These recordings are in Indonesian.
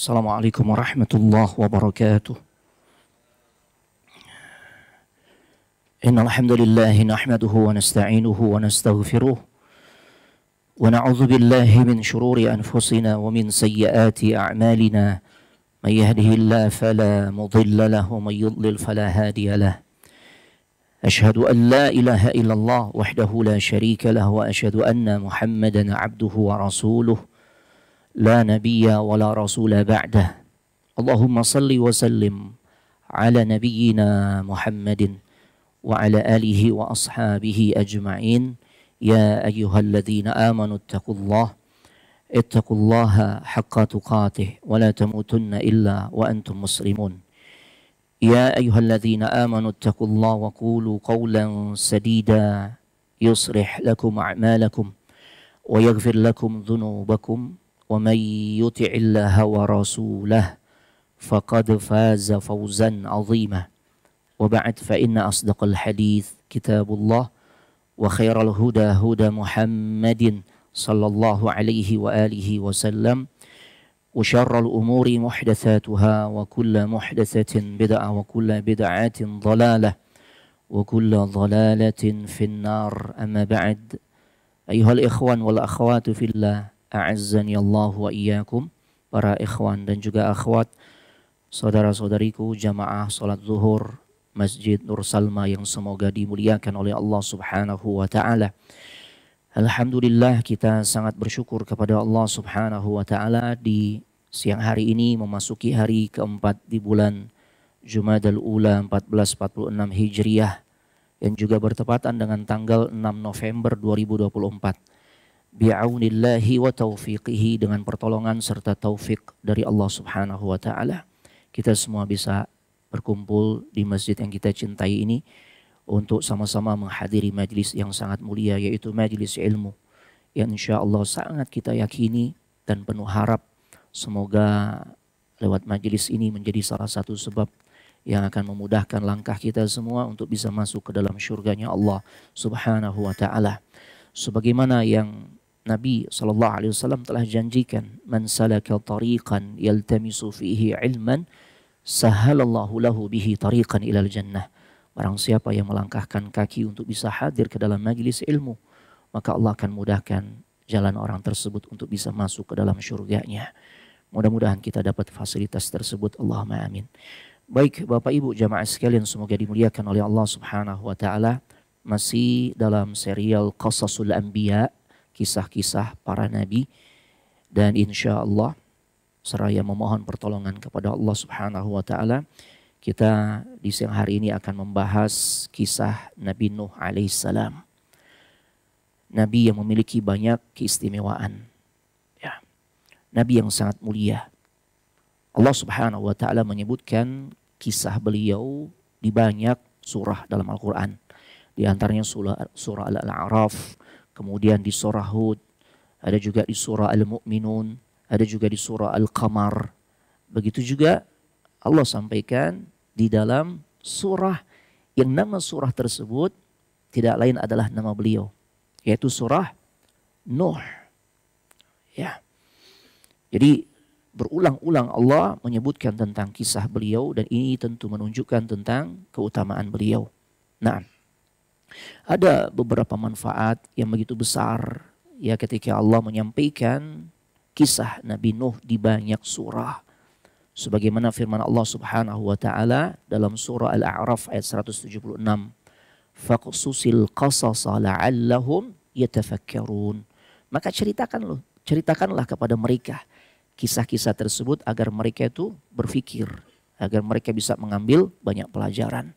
Assalamualaikum warahmatullahi wabarakatuh. Innal hamdalillah nahmaduhu wa nasta'inuhu wa nastaghfiruh wa na'udzu billahi min shururi anfusina wa min sayyiati a'malina. May yahdihillahu fala mudilla lahu wa may yudlil fala hadiya lahu. Ashhadu an la ilaha illallah wahdahu la syarika lahu wa ashhadu anna Muhammadan 'abduhu wa rasuluh. La nabiyya wa la rasula ba'dah. Allahumma salli wa sallim ala nabiyyina Muhammadin wa ala alihi wa ashabihi ajma'in. Ya ayyuhalladzina amanu ittaqullaha haqqa tuqatih wa la tamutunna illa wa antum muslimun. Ya ayyuhalladzina amanu ittaqullaha wa qulu qawlan sadida yuslih lakum a'malakum wa yaghfir lakum dhunubakum. وَمَنْ يُطِعِ اللَّهَ وَرَسُولَهُ فَقَدْ فَازَ فَوْزًا عَظِيمًا وَبَعْدْ فَإِنَّ أَصْدَقَ الْحَدِيثِ كِتَابُ اللَّهِ وَخَيْرَ الْهُدَى هُدَى مُحَمَّدٍ صلى الله عليه وآله وسلم وشر الأمور محدثاتها وكل محدثة بدعة وكل بدعة ضلالة وكل ضلالة في النار. أما بعد أيها الإخوان والأخوات في الله a'azzani Allah wa iyyakum, para ikhwan dan juga akhwat, saudara-saudariku jamaah salat zuhur Masjid Nur Salma yang semoga dimuliakan oleh Allah Subhanahu wa taala. Alhamdulillah, kita sangat bersyukur kepada Allah Subhanahu wa taala di siang hari ini memasuki hari keempat di bulan Jumadal Ula 1446 Hijriah yang juga bertepatan dengan tanggal 6 November 2024. Bi'aunillahi wa taufiqihi, dengan pertolongan serta taufik dari Allah Subhanahu wa taala, kita semua bisa berkumpul di masjid yang kita cintai ini untuk sama-sama menghadiri majlis yang sangat mulia, yaitu majlis ilmu yang insyaallah sangat kita yakini dan penuh harap semoga lewat majlis ini menjadi salah satu sebab yang akan memudahkan langkah kita semua untuk bisa masuk ke dalam syurganya Allah Subhanahu wa taala. Sebagaimana yang Nabi SAW telah janjikan, man salaka tariqan yaltamisu fihi ilman sahalallahu lahu bihi tariqan ilal jannah. Barang siapa yang melangkahkan kaki untuk bisa hadir ke dalam majlis ilmu, maka Allah akan mudahkan jalan orang tersebut untuk bisa masuk ke dalam syurganya. Mudah-mudahan kita dapat fasilitas tersebut, Allahumma amin. Baik Bapak Ibu jamaah sekalian, semoga dimuliakan oleh Allah Subhanahu wa taala. Masih dalam serial Qasasul Anbiya, kisah-kisah para nabi, dan insya Allah seraya memohon pertolongan kepada Allah Subhanahu wa taala, kita di siang hari ini akan membahas kisah Nabi Nuh alaihissalam. Nabi yang memiliki banyak keistimewaan, ya. Nabi yang sangat mulia. Allah Subhanahu wa taala menyebutkan kisah beliau di banyak surah dalam Al-Quran. Di antaranya surah Al-A'raf, kemudian di surah Hud, ada juga di surah Al-Mu'minun, ada juga di surah Al-Qamar. Begitu juga Allah sampaikan di dalam surah yang nama surah tersebut tidak lain adalah nama beliau, yaitu surah Nuh. Ya. Jadi berulang-ulang Allah menyebutkan tentang kisah beliau, dan ini tentu menunjukkan tentang keutamaan beliau. Nah, ada beberapa manfaat yang begitu besar ya ketika Allah menyampaikan kisah Nabi Nuh di banyak surah. Sebagaimana firman Allah Subhanahu wa taala dalam surah Al-A'raf ayat 176. Faqsusil qasasa la'allahum yatafakkarun. Maka ceritakanlah kepada mereka kisah-kisah tersebut agar mereka itu berfikir, agar mereka bisa mengambil banyak pelajaran.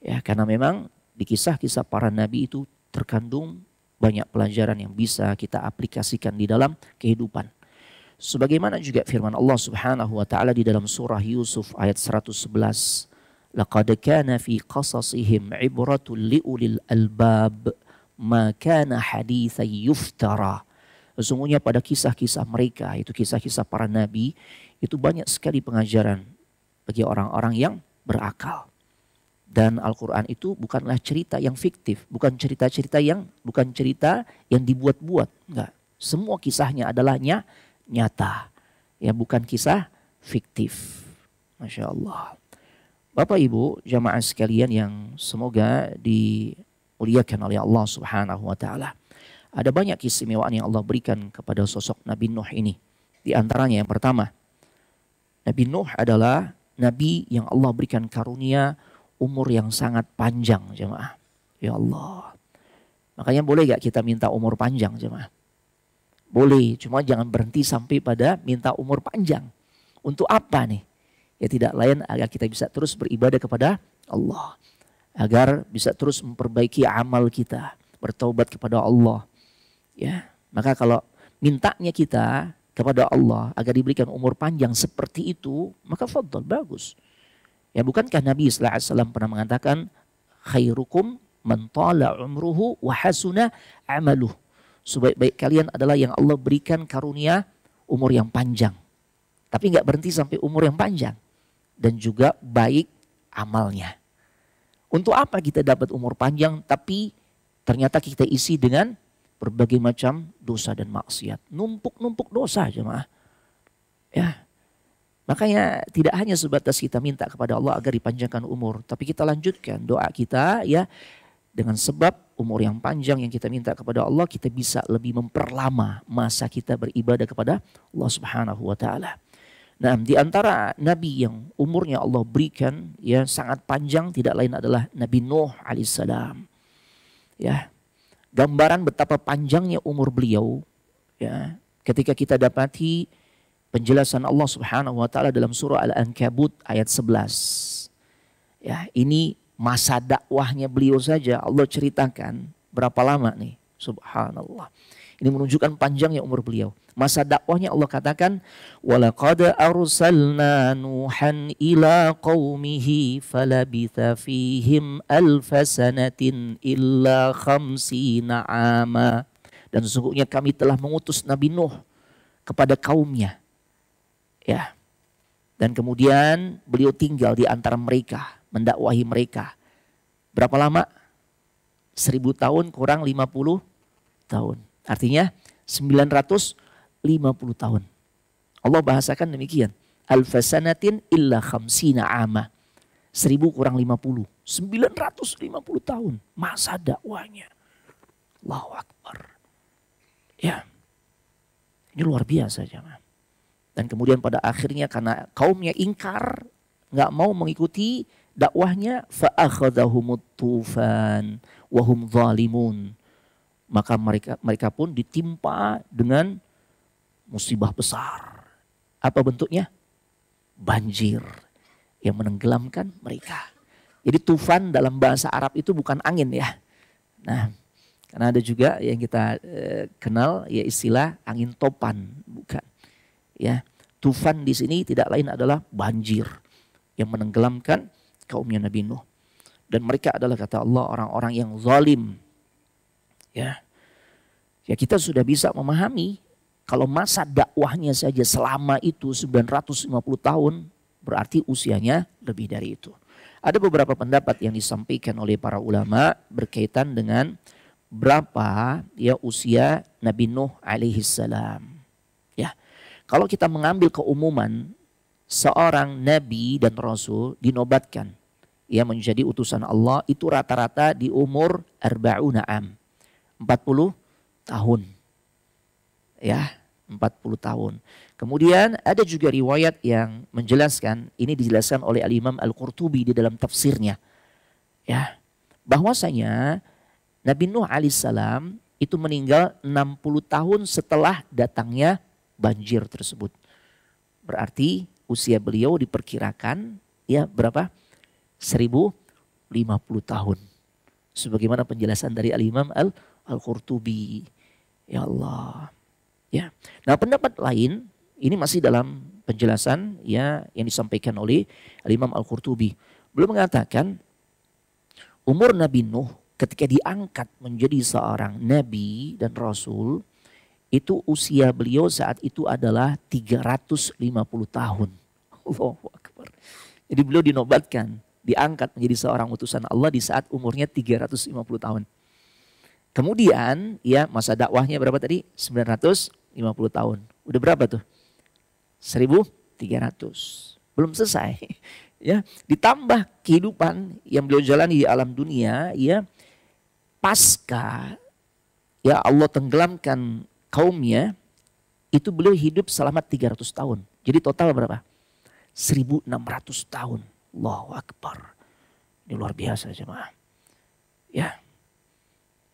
Ya, karena memang di kisah-kisah para nabi itu terkandung banyak pelajaran yang bisa kita aplikasikan di dalam kehidupan. Sebagaimana juga firman Allah Subhanahu wa taala di dalam surah Yusuf ayat 111. Laqad kana fi qasasihim ibratun liulil albab ma kana haditsan yuftara. Sesungguhnya pada kisah-kisah mereka, itu kisah-kisah para nabi, itu banyak sekali pengajaran bagi orang-orang yang berakal. Dan Al-Quran itu bukanlah cerita yang fiktif, bukan cerita yang dibuat-buat, enggak. Semua kisahnya adalah nyata, ya, bukan kisah fiktif. Masya Allah. Bapak Ibu jamaah sekalian yang semoga dimuliakan oleh Allah Subhanahu wa taala. Ada banyak keistimewaan yang Allah berikan kepada sosok Nabi Nuh ini. Di antaranya yang pertama, Nabi Nuh adalah nabi yang Allah berikan karunia umur yang sangat panjang, jemaah. Ya Allah. Makanya boleh gak kita minta umur panjang, jemaah? Boleh, cuma jangan berhenti sampai pada minta umur panjang. Untuk apa nih? Ya tidak lain agar kita bisa terus beribadah kepada Allah. Agar bisa terus memperbaiki amal kita, bertaubat kepada Allah. Ya, maka kalau mintanya kita kepada Allah agar diberikan umur panjang seperti itu, maka fadhal, bagus. Ya, bukankah Nabi sallallahu alaihi wasallam pernah mengatakan khairukum man tala umruhu wa hasuna amaluh. Sebaik-baik kalian adalah yang Allah berikan karunia umur yang panjang. Tapi nggak berhenti sampai umur yang panjang. Dan juga baik amalnya. Untuk apa kita dapat umur panjang tapi ternyata kita isi dengan berbagai macam dosa dan maksiat. Numpuk-numpuk dosa, jemaah. Ya. Makanya tidak hanya sebatas kita minta kepada Allah agar dipanjangkan umur. Tapi kita lanjutkan doa kita ya. Dengan sebab umur yang panjang yang kita minta kepada Allah, kita bisa lebih memperlama masa kita beribadah kepada Allah Subhanahu wa taala. Nah, di antara nabi yang umurnya Allah berikan ya sangat panjang tidak lain adalah Nabi Nuh alaihissalam. Ya. Gambaran betapa panjangnya umur beliau ya ketika kita dapati penjelasan Allah Subhanahu wa taala dalam surah Al-Ankabut ayat 11. Ya, ini masa dakwahnya beliau saja Allah ceritakan berapa lama nih. Subhanallah. Ini menunjukkan panjangnya umur beliau. Masa dakwahnya Allah katakan walaqad arsalna nuhan ila qaumihi falabitha fihim alfasanatin illa khamsina ama. Dan sesungguhnya kami telah mengutus Nabi Nuh kepada kaumnya. Ya. Dan kemudian beliau tinggal di antara mereka, mendakwahi mereka. Berapa lama? 1000 tahun kurang 50 tahun. Artinya 950 tahun. Allah bahasakan demikian. Alfasanatin illa khamsina ama. 1000 kurang 50. 950 tahun masa dakwahnya. Allahu Akbar. Ya. Ini luar biasa jemaah. Dan kemudian pada akhirnya karena kaumnya ingkar, nggak mau mengikuti dakwahnya, fa'akhadhahumut tufan wa hum zalimun. Maka mereka pun ditimpa dengan musibah besar. Apa bentuknya? Banjir yang menenggelamkan mereka. Jadi tufan dalam bahasa Arab itu bukan angin ya. Nah, karena ada juga yang kita kenal ya istilah angin topan, bukan. Ya, tufan di sini tidak lain adalah banjir yang menenggelamkan kaumnya Nabi Nuh. Dan mereka adalah kata Allah orang-orang yang zalim. Ya. Ya kita sudah bisa memahami kalau masa dakwahnya saja selama itu 950 tahun berarti usianya lebih dari itu. Ada beberapa pendapat yang disampaikan oleh para ulama berkaitan dengan berapa ya usia Nabi Nuh alaihi salam. Ya. Kalau kita mengambil keumuman seorang nabi dan rasul dinobatkan ia menjadi utusan Allah itu rata-rata di umur arba'una am. 40 tahun. Ya, 40 tahun. Kemudian ada juga riwayat yang menjelaskan, ini dijelaskan oleh Al-Imam Al-Qurtubi di dalam tafsirnya. Ya, bahwasanya Nabi Nuh alaihissalam itu meninggal 60 tahun setelah datangnya banjir tersebut. Berarti usia beliau diperkirakan ya berapa? 1050 tahun. Sebagaimana penjelasan dari Al-Imam Al-Qurtubi. Ya Allah. Ya. Nah, pendapat lain ini masih dalam penjelasan ya yang disampaikan oleh Al-Imam Al-Qurtubi. Beliau mengatakan umur Nabi Nuh ketika diangkat menjadi seorang nabi dan rasul itu usia beliau saat itu adalah 350 tahun. Allahu Akbar. Jadi beliau dinobatkan, diangkat menjadi seorang utusan Allah di saat umurnya 350 tahun. Kemudian ya masa dakwahnya berapa tadi? 950 tahun. Udah berapa tuh? 1000 300. Belum selesai. Ya, ditambah kehidupan yang beliau jalani di alam dunia, ya, pasca ya Allah tenggelamkan kaumnya, itu beliau hidup selama 300 tahun. Jadi total berapa? 1600 tahun. Allahu Akbar. Ini luar biasa jemaah. Ya.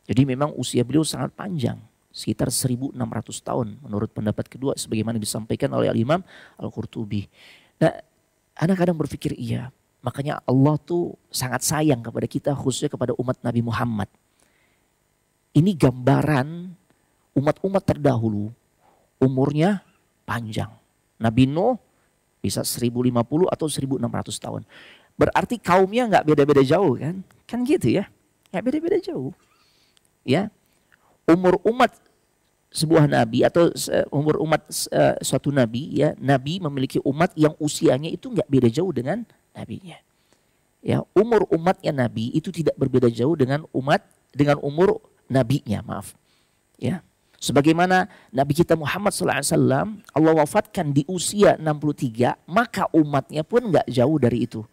Jadi memang usia beliau sangat panjang. Sekitar 1600 tahun menurut pendapat kedua sebagaimana disampaikan oleh Al-Imam Al-Qurtubi. Nah, anak kadang berpikir iya. Makanya Allah tuh sangat sayang kepada kita, khususnya kepada umat Nabi Muhammad. Ini gambaran umat-umat terdahulu umurnya panjang. Nabi Nuh bisa 1050 atau 1600 tahun. Berarti kaumnya nggak beda-beda jauh kan? Kan gitu ya. Nggak beda-beda jauh. Ya. Umur umat sebuah nabi atau umur umat suatu nabi, ya, nabi memiliki umat yang usianya itu nggak beda jauh dengan nabinya. Ya, umur umatnya nabi itu tidak berbeda jauh dengan umur nabinya, maaf. Ya. Sebagaimana Nabi kita Muhammad SAW, Allah wafatkan di usia 63, maka umatnya pun nggak jauh dari itu.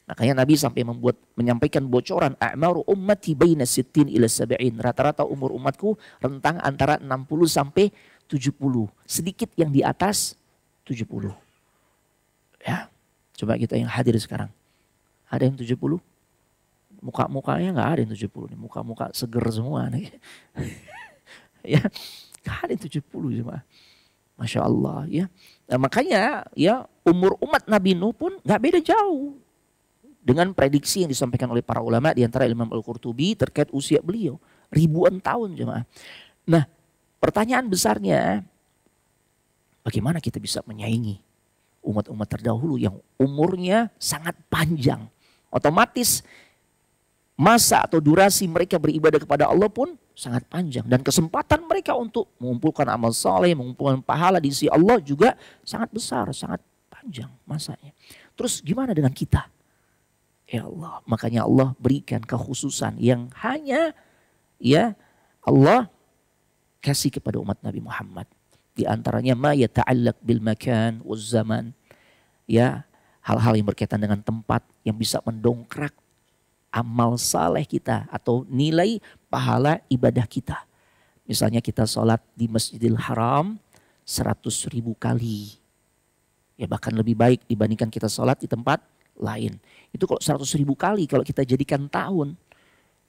Makanya Nabi sampai menyampaikan bocoran, a'maru ummati baina sittin ila sab'in. Rata-rata umur umatku rentang antara 60 sampai 70. Sedikit yang di atas 70. Ya, coba kita yang hadir sekarang. Ada yang 70? Muka-mukanya nggak ada yang 70 nih, muka-muka seger semua nih. Ya, nggak ada yang 70 cuma. Masya Allah ya. Nah, makanya ya umur umat Nabi Nuh pun nggak beda jauh dengan prediksi yang disampaikan oleh para ulama, di antara Imam Al-Qurtubi terkait usia beliau ribuan tahun jemaah. Nah, pertanyaan besarnya, bagaimana kita bisa menyaingi umat-umat terdahulu yang umurnya sangat panjang? Otomatis masa atau durasi mereka beribadah kepada Allah pun sangat panjang. Dan kesempatan mereka untuk mengumpulkan amal saleh, mengumpulkan pahala di sisi Allah juga sangat besar, sangat panjang masanya. Terus gimana dengan kita? Ya Allah, makanya Allah berikan kekhususan yang hanya ya Allah kasih kepada umat Nabi Muhammad. Di antaranya ma yata'allaq bil makan waz zaman. Ya, hal-hal yang berkaitan dengan tempat yang bisa mendongkrak amal saleh kita atau nilai pahala ibadah kita. Misalnya kita sholat di Masjidil Haram 100.000 kali. Ya, bahkan lebih baik dibandingkan kita sholat di tempat lain. Itu kalau 100.000 kali, kalau kita jadikan tahun,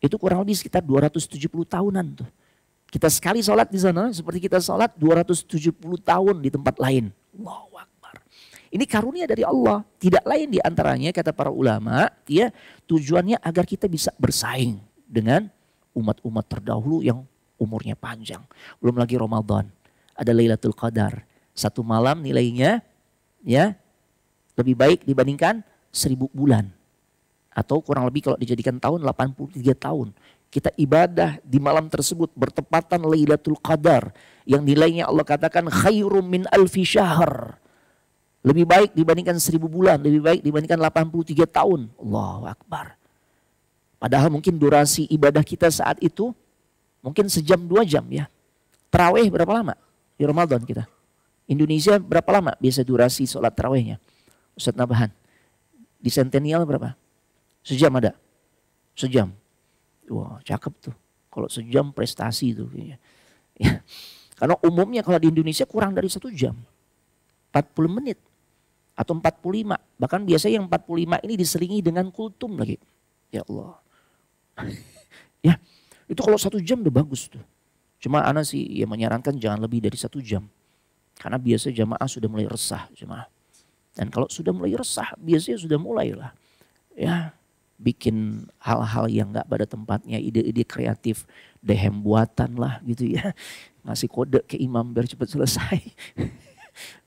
itu kurang lebih sekitar 270 tahunan tuh. Kita sekali sholat di sana seperti kita sholat 270 tahun di tempat lain. Allahu Akbar. Ini karunia dari Allah. Tidak lain di antaranya kata para ulama, ya, tujuannya agar kita bisa bersaing dengan umat-umat terdahulu yang umurnya panjang. Belum lagi Ramadan. Ada Lailatul Qadar. Satu malam nilainya ya lebih baik dibandingkan 1000 bulan. Atau kurang lebih kalau dijadikan tahun 83 tahun. Kita ibadah di malam tersebut bertepatan Lailatul Qadar. Yang nilainya Allah katakan khairum min alfi syahr. Lebih baik dibandingkan 1000 bulan. Lebih baik dibandingkan 83 tahun. Allahu Akbar. Padahal mungkin durasi ibadah kita saat itu mungkin sejam 2 jam ya. Tarawih berapa lama di Ramadan kita? Indonesia berapa lama biasa durasi sholat tarawihnya? Ustaz Nabahan. Di Centennial berapa? Sejam ada? Sejam. Wah, cakep tuh. Kalau sejam prestasi tuh. Ya. Karena umumnya kalau di Indonesia kurang dari 1 jam. 40 menit. Atau 45. Bahkan biasanya yang 45 ini diselingi dengan kultum lagi. Ya Allah. Ya, itu kalau 1 jam udah bagus tuh. Cuma ana sih ya menyarankan jangan lebih dari 1 jam. Karena biasa jamaah sudah mulai resah jemaah. Dan kalau sudah mulai resah, biasanya sudah mulailah ya bikin hal-hal yang nggak pada tempatnya, ide-ide kreatif, dehem buatan lah gitu ya, ngasih kode ke imam biar cepat selesai.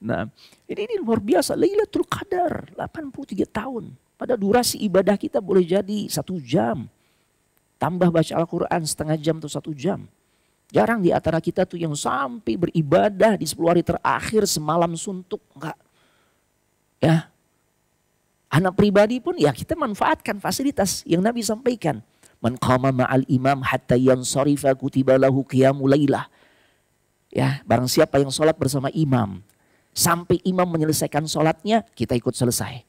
Nah, ini luar biasa, Lailatul Qadar 83 tahun. Pada durasi ibadah kita boleh jadi 1 jam, tambah baca Al-Quran setengah jam atau 1 jam. Jarang di antara kita tuh yang sampai beribadah di 10 hari terakhir semalam suntuk, enggak. Ya, anak pribadi pun ya kita manfaatkan fasilitas yang Nabi sampaikan. Man qama ma'al imam hatta yansarifa kutiba lahu qiyamul lailah. Ya, barang siapa yang sholat bersama imam Sampai imam menyelesaikan sholatnya, kita ikut selesai.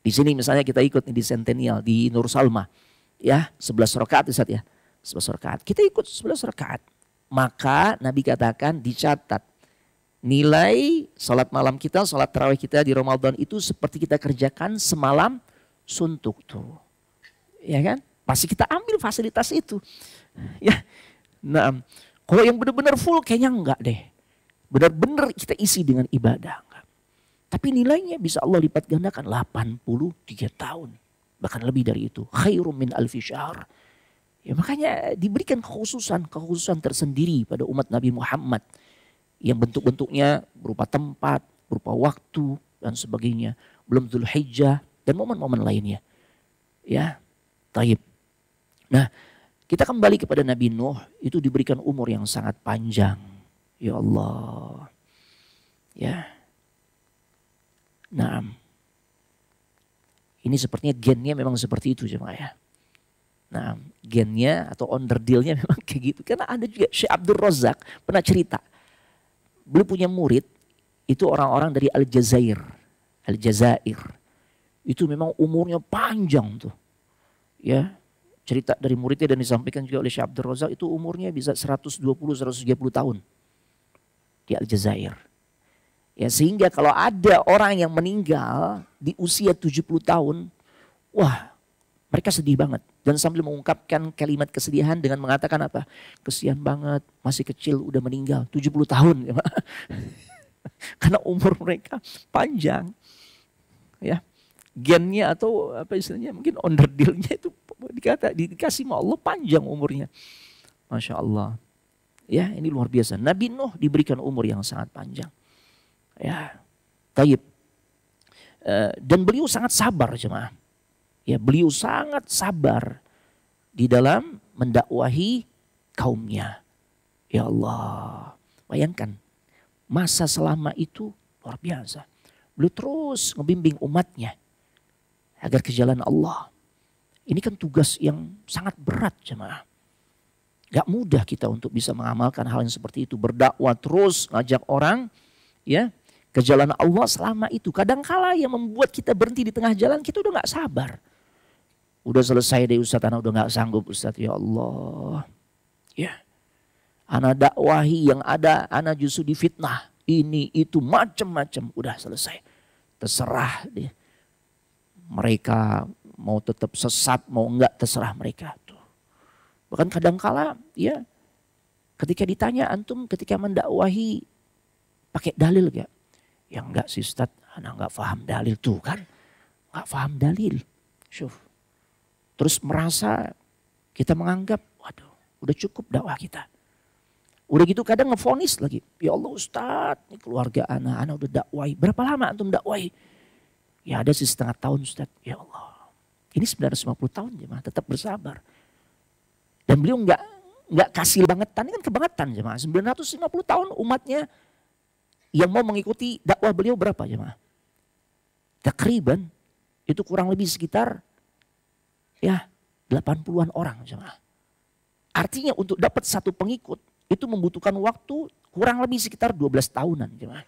Di sini misalnya kita ikut di Centennial, di Nur Salma. Ya, 11 rakaat Ustaz ya. 11 rakaat. Kita ikut 11 rakaat. Maka Nabi katakan dicatat. Nilai sholat malam kita, sholat tarawih kita di Ramadan itu seperti kita kerjakan semalam suntuk tuh. Ya kan? Pasti kita ambil fasilitas itu. Ya. Nah, kalau yang benar-benar full kayaknya enggak deh. Benar-benar kita isi dengan ibadah. Enggak. Tapi nilainya bisa Allah lipat gandakan 83 tahun. Bahkan lebih dari itu. Khairum min alfi syahr. Ya, makanya diberikan kekhususan tersendiri pada umat Nabi Muhammad. Yang bentuk-bentuknya berupa tempat, berupa waktu dan sebagainya. Belum Dzulhijjah dan momen-momen lainnya. Ya, taib. Nah, kita kembali kepada Nabi Nuh, itu diberikan umur yang sangat panjang. Ya Allah. Ya. Nah, ini sepertinya gennya memang seperti itu jemaah ya. Nah, gennya atau onderdilnya memang kayak gitu. Karena ada juga Syekh Abdul Razak pernah cerita. Beliau punya murid, itu orang-orang dari Aljazair. Itu memang umurnya panjang tuh. Ya, cerita dari muridnya dan disampaikan juga oleh Syekh Abdul Razak itu umurnya bisa 120-130 tahun. Di Aljazair. Ya, sehingga kalau ada orang yang meninggal di usia 70 tahun, wah, mereka sedih banget. Dan sambil mengungkapkan kalimat kesedihan dengan mengatakan apa? Kesian banget, masih kecil udah meninggal, 70 tahun. Ya, karena umur mereka panjang. Ya, gennya atau apa istilahnya, mungkin onderdilnya itu dikasih sama Allah panjang umurnya. Masya Allah. Ya, ini luar biasa. Nabi Nuh diberikan umur yang sangat panjang. Ya, taib. Dan beliau sangat sabar jemaah. Ya, beliau sangat sabar di dalam mendakwahi kaumnya. Ya Allah, bayangkan masa selama itu luar biasa. Beliau terus ngebimbing umatnya agar ke jalan Allah. Ini kan tugas yang sangat berat jemaah. Gak mudah kita untuk bisa mengamalkan hal yang seperti itu. Berdakwah terus, ngajak orang ya ke jalan Allah selama itu. Kadangkala yang membuat kita berhenti di tengah jalan, kita udah gak sabar. Udah selesai deh Ustaz, anak udah gak sanggup Ustaz. Ya Allah. Ya. Anak dakwahi yang ada, anak justru difitnah. Ini, itu, macam-macam. Udah selesai. Terserah deh. Mereka mau tetap sesat, mau enggak terserah mereka. Tuh. Bahkan kadangkala ya ketika ditanya antum ketika mendakwahi pakai dalil gak? Ya enggak sih Ustaz, anak enggak paham dalil tuh kan. Enggak paham dalil. Syuf. Terus merasa kita menganggap, waduh udah cukup dakwah kita. Udah gitu kadang ngevonis lagi. Ya Allah Ustaz, ini keluarga anak udah dakwahi. Berapa lama antum dakwahi? Ya ada sih setengah tahun Ustaz. Ya Allah. Ini 950 tahun jemaah, tetap bersabar. Dan beliau enggak kasih bangetan, ini kan kebangetan jemaah. 950 tahun umatnya yang mau mengikuti dakwah beliau berapa jemaah? Takriban itu kurang lebih sekitar ya 80-an orang jemaah. Artinya untuk dapat satu pengikut itu membutuhkan waktu kurang lebih sekitar 12 tahunan jemaah.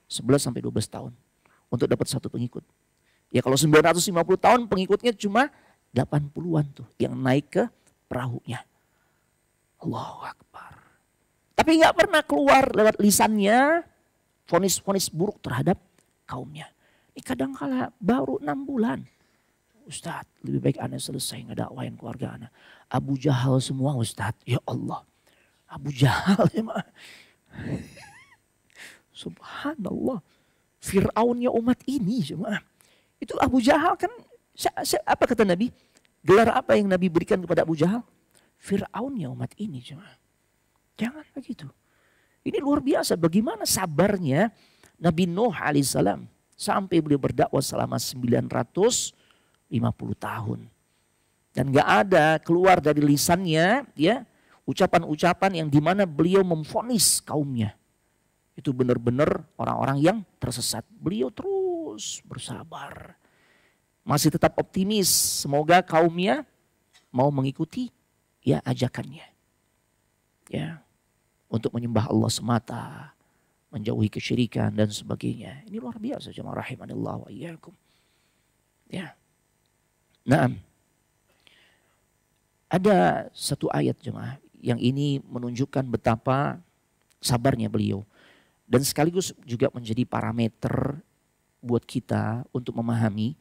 11 sampai 12 tahun untuk dapat satu pengikut. Ya kalau 950 tahun pengikutnya cuma 80-an tuh yang naik ke perahunya. Allahu Akbar. Tapi nggak pernah keluar lewat lisannya vonis-vonis buruk terhadap kaumnya. Ini kadangkala baru 6 bulan. Ustaz, lebih baik Anda selesai ngedakwain keluarga Anda. Abu Jahal semua Ustaz. Ya Allah. Abu Jahal ya mah. Subhanallah. Fir'aunnya umat ini jemaah. Itu Abu Jahal kan, apa kata Nabi? Gelar apa yang Nabi berikan kepada Abu Jahal? Fir'aunnya umat ini jemaah. Jangan begitu. Ini luar biasa bagaimana sabarnya Nabi Nuh alaihissalam. Sampai beliau berdakwah selama 950 tahun. Dan gak ada keluar dari lisannya ya ucapan-ucapan yang dimana beliau memvonis kaumnya. Itu benar-benar orang-orang yang tersesat. Beliau terus bersabar. Masih tetap optimis. Semoga kaumnya mau mengikuti ya ajakannya. Ya, untuk menyembah Allah semata. menjauhi kesyirikan dan sebagainya. Ini luar biasa jemaah rahimanillah wa iyyakum. Ya. Nah, ada satu ayat jemaah yang ini menunjukkan betapa sabarnya beliau dan sekaligus juga menjadi parameter buat kita untuk memahami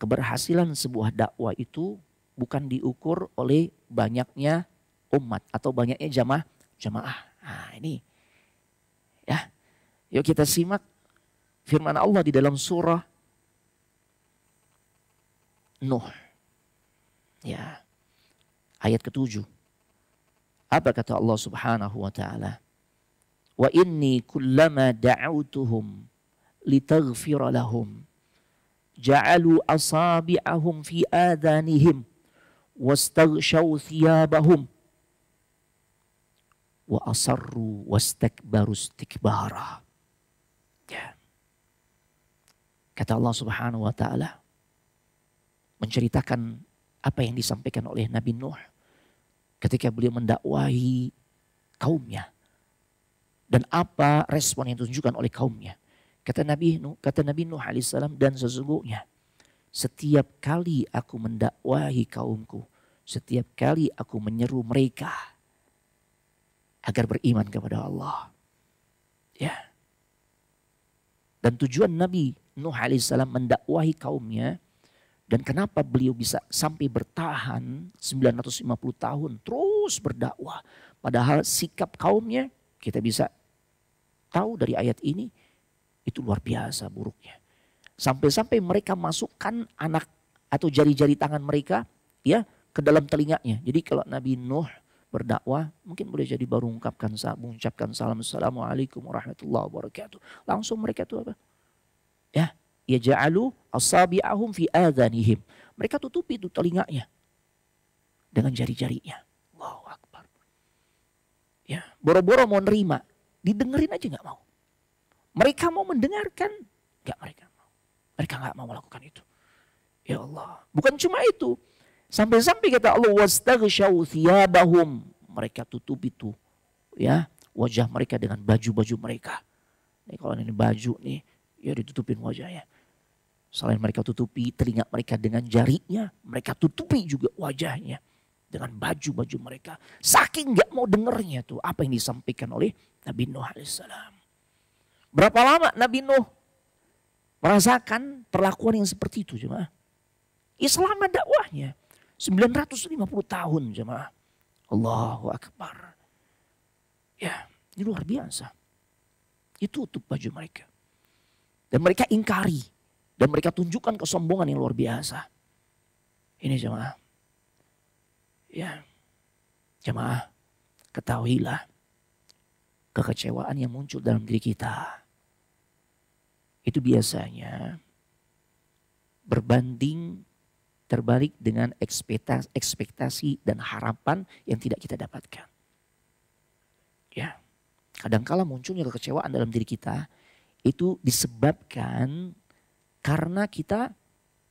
keberhasilan sebuah dakwah itu bukan diukur oleh banyaknya umat atau banyaknya jamaah. Nah, ini ya. Yuk kita simak firman Allah di dalam surah Nuh. Ya. Ayat ke-7. Apa kata Allah Subhanahu wa taala? Wa inni kullama da'awtuhum litaghfira lahum ja'alu asabi'ahum fi adhanihim wastaghshaw thiyabahum wa asarru wastakbaru istikbara. Ya. Kata Allah Subhanahu wa taala menceritakan apa yang disampaikan oleh Nabi Nuh ketika beliau mendakwahi kaumnya dan apa respon yang ditunjukkan oleh kaumnya. Kata Nabi Nuh alaihissalam, dan sesungguhnya setiap kali aku mendakwahi kaumku, setiap kali aku menyeru mereka agar beriman kepada Allah. Ya. Dan tujuan Nabi Nuh alaihissalam mendakwahi kaumnya, dan kenapa beliau bisa sampai bertahan 950 tahun terus berdakwah. Padahal sikap kaumnya kita bisa tahu dari ayat ini itu luar biasa buruknya. Sampai-sampai mereka masukkan anak atau jari-jari tangan mereka ya ke dalam telinganya. Jadi kalau Nabi Nuh berdakwah mungkin boleh jadi baru mengucapkan salam assalamualaikum warahmatullahi wabarakatuh. Langsung mereka itu apa? Ya, yaj'alu asabi'ahum fi adhanihim. Mereka tutupi itu telinganya dengan jari-jarinya. Allahu Akbar. Ya, boro-boro mau nerima, didengerin aja nggak mau. Mereka mau mendengarkan, nggak mereka mau. Mereka nggak mau melakukan itu. Ya Allah, bukan cuma itu. Sampai-sampai kata Allah wastaghshaw thiyabahum. Mereka tutup itu ya wajah mereka dengan baju-baju mereka. Nih kalau ini baju nih ya ditutupin wajahnya. Selain mereka tutupi telinga mereka dengan jarinya, mereka tutupi juga wajahnya dengan baju-baju mereka. Saking nggak mau dengernya tuh apa yang disampaikan oleh Nabi Nuh alaihissalam. Berapa lama Nabi Nuh merasakan perlakuan yang seperti itu jemaah? Ya selama dakwahnya 950 tahun jemaah. Allahu Akbar. Ya, ini luar biasa. Itu tutup baju mereka. Dan mereka ingkari. Dan mereka tunjukkan kesombongan yang luar biasa. Ini jemaah. Ya, jemaah, ketahuilah kekecewaan yang muncul dalam diri kita. Itu biasanya berbanding terbalik dengan ekspektasi dan harapan yang tidak kita dapatkan. Ya, kadangkala munculnya kekecewaan dalam diri kita itu disebabkan karena kita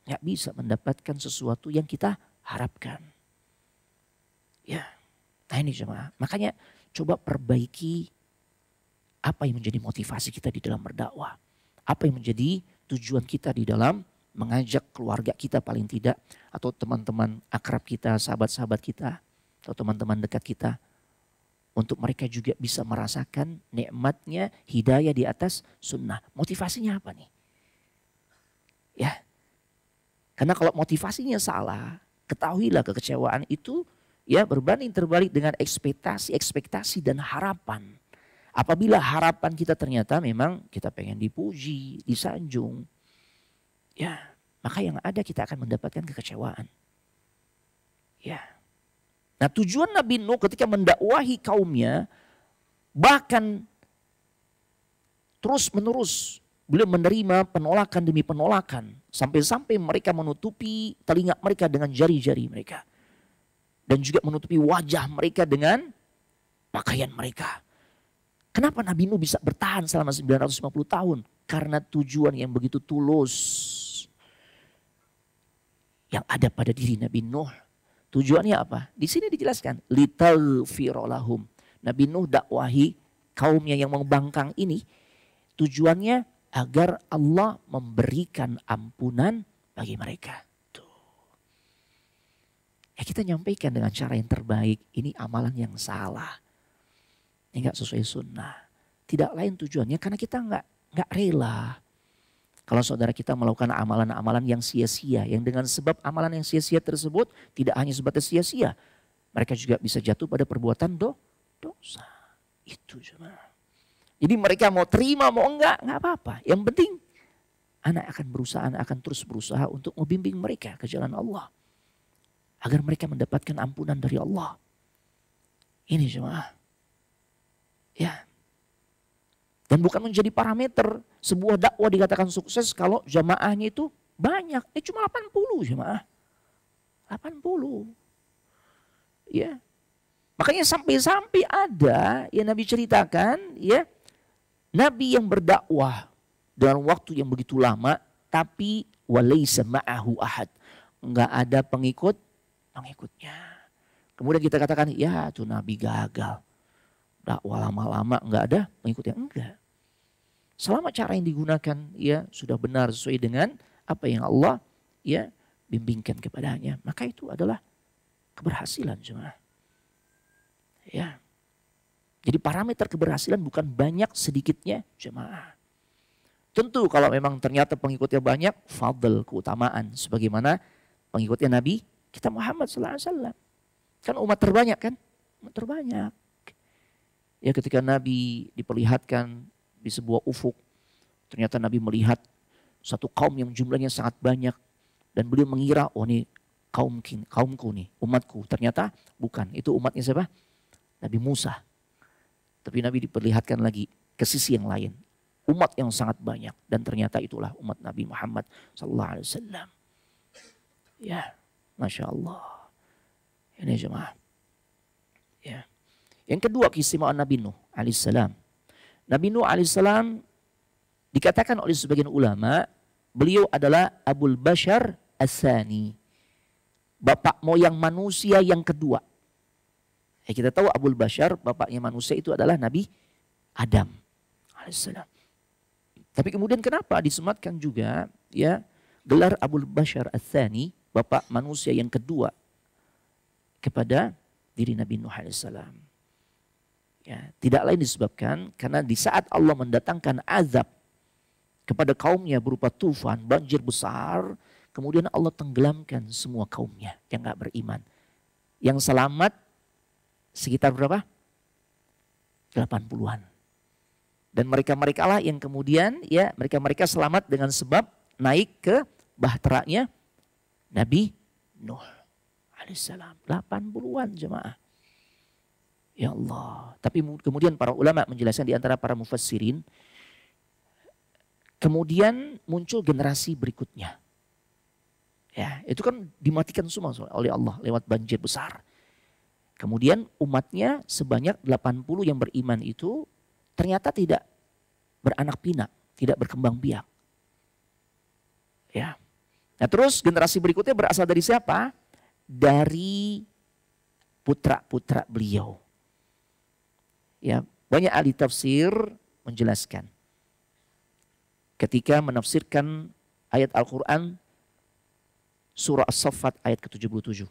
nggak bisa mendapatkan sesuatu yang kita harapkan. Ya, nah ini jemaah. Makanya coba perbaiki apa yang menjadi motivasi kita di dalam berdakwah. Apa yang menjadi tujuan kita di dalam mengajak keluarga kita paling tidak, atau teman-teman akrab kita, sahabat-sahabat kita, atau teman-teman dekat kita, untuk mereka juga bisa merasakan nikmatnya hidayah di atas sunnah. Motivasinya apa nih? Ya, karena kalau motivasinya salah, ketahuilah kekecewaan itu ya berbanding terbalik dengan ekspektasi dan harapan. Apabila harapan kita ternyata memang kita pengen dipuji, disanjung, ya, maka yang ada kita akan mendapatkan kekecewaan. Ya. Nah, tujuan Nabi Nuh ketika mendakwahi kaumnya, bahkan terus menerus beliau menerima penolakan demi penolakan. Sampai-sampai mereka menutupi telinga mereka dengan jari-jari mereka. Dan juga menutupi wajah mereka dengan pakaian mereka. Kenapa Nabi Nuh bisa bertahan selama 950 tahun? Karena tujuan yang begitu tulus yang ada pada diri Nabi Nuh. Tujuannya apa? Di sini dijelaskan. Litaghfira lahum. Nabi Nuh dakwahi kaumnya yang membangkang ini. Tujuannya agar Allah memberikan ampunan bagi mereka. Tuh. Ya kita nyampaikan dengan cara yang terbaik. Ini amalan yang salah. Ini gak sesuai sunnah. Tidak lain tujuannya karena kita nggak rela. Kalau saudara kita melakukan amalan-amalan yang sia-sia. Yang dengan sebab amalan yang sia-sia tersebut tidak hanya sebatas sia-sia. Mereka juga bisa jatuh pada perbuatan dosa. Itu cuma. Jadi mereka mau terima mau enggak apa-apa. Yang penting anak akan terus berusaha untuk membimbing mereka ke jalan Allah. Agar mereka mendapatkan ampunan dari Allah. Ini jemaah. Ya. Dan bukan menjadi parameter sebuah dakwah dikatakan sukses kalau jamaahnya itu banyak. Cuma 80 jemaah. 80. Ya. Makanya sampai-sampai ada yang Nabi ceritakan ya. Nabi yang berdakwah dalam waktu yang begitu lama tapi walaysa ma'ahu ahad. Enggak ada pengikutnya. Kemudian kita katakan ya tuh Nabi gagal. Dakwah lama-lama enggak ada pengikutnya. Enggak. Selama cara yang digunakan ya sudah benar sesuai dengan apa yang Allah ya bimbingkan kepadanya. Maka itu adalah keberhasilan jemaah. Ya. Jadi parameter keberhasilan bukan banyak sedikitnya jemaah. Tentu kalau memang ternyata pengikutnya banyak, fadl, keutamaan. Sebagaimana pengikutnya Nabi kita Muhammad SAW. Kan umat terbanyak kan? Umat terbanyak. Ya ketika Nabi diperlihatkan di sebuah ufuk. Ternyata Nabi melihat satu kaum yang jumlahnya sangat banyak. Dan beliau mengira, oh ini kaumku nih, umatku. Ternyata bukan, itu umatnya siapa? Nabi Musa. Tapi Nabi diperlihatkan lagi ke sisi yang lain. Umat yang sangat banyak. Dan ternyata itulah umat Nabi Muhammad SAW. Ya, Masya Allah. Ini jemaah. Ya. Yang kedua keistimewaan Nabi Nuh alaihissalam. Nabi Nuh alaihissalam dikatakan oleh sebagian ulama, beliau adalah Abul Bashar As-Sani. Bapak moyang manusia yang kedua. Ya, kita tahu Abul Bashar, bapaknya manusia itu adalah Nabi Adam alaihissalam. Tapi kemudian kenapa disematkan juga ya gelar Abul Bashar As-Sani, bapak manusia yang kedua kepada diri Nabi Nuh alaihissalam. Ya, tidak lain disebabkan karena di saat Allah mendatangkan azab kepada kaumnya berupa tufan, banjir besar, kemudian Allah tenggelamkan semua kaumnya yang gak beriman. Yang selamat sekitar berapa? 80-an. Dan mereka-mereka lah yang kemudian ya mereka selamat dengan sebab naik ke bahteranya Nabi Nuh alaihissalam. 80-an jemaah. Ya Allah. Tapi kemudian para ulama menjelaskan di antara para mufassirin. Kemudian muncul generasi berikutnya. Ya, itu kan dimatikan semua oleh Allah lewat banjir besar. Kemudian umatnya sebanyak 80 yang beriman itu ternyata tidak beranak pinak, tidak berkembang biak. Ya. Nah terus generasi berikutnya berasal dari siapa? Dari putra-putra beliau. Ya, banyak ahli tafsir menjelaskan. Ketika menafsirkan ayat Al-Quran surah As-Saffat ayat ke-77.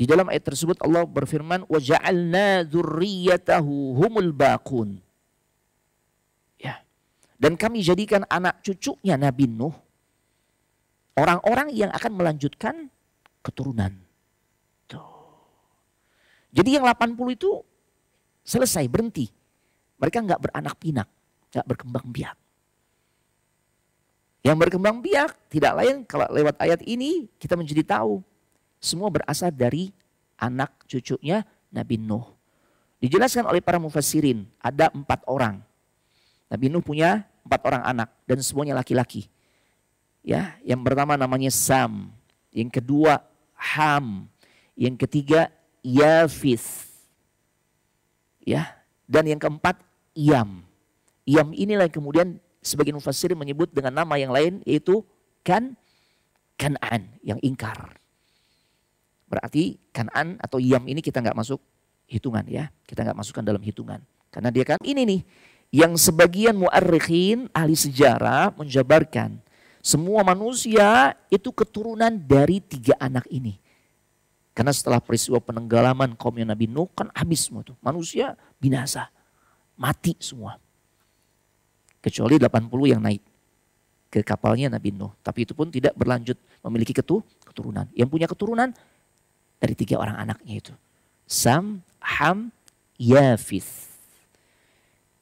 Di dalam ayat tersebut Allah berfirman, وَجَعَلْنَا ذُرِّيَّتَهُ هُمُ الْبَاقُونَ. Ya. Dan kami jadikan anak cucunya Nabi Nuh orang-orang yang akan melanjutkan keturunan. Tuh. Jadi yang 80 itu selesai, berhenti. Mereka nggak beranak pinak, nggak berkembang biak. Yang berkembang biak tidak lain kalau lewat ayat ini kita menjadi tahu. Semua berasal dari anak cucunya Nabi Nuh. Dijelaskan oleh para mufassirin, ada 4 orang. Nabi Nuh punya 4 orang anak dan semuanya laki-laki. Ya, yang pertama namanya Sam, yang kedua Ham, yang ketiga Yafis. Ya, dan yang keempat Iyam. Iyam inilah yang kemudian sebagian mufassirin menyebut dengan nama yang lain yaitu Kan'an yang ingkar. Berarti Kan'an atau Iyam ini kita nggak masuk hitungan ya, kita nggak masukkan dalam hitungan karena dia kan ini nih Yang sebagian muarrikhin, ahli sejarah menjabarkan semua manusia itu keturunan dari 3 anak ini. Karena setelah peristiwa penenggelaman kaumnya Nabi Nuh kan habis semua tuh. Manusia binasa, mati semua. Kecuali 80 yang naik ke kapalnya Nabi Nuh. Tapi itu pun tidak berlanjut memiliki keturunan. Yang punya keturunan dari 3 orang anaknya itu. Sam, Ham, Yafith.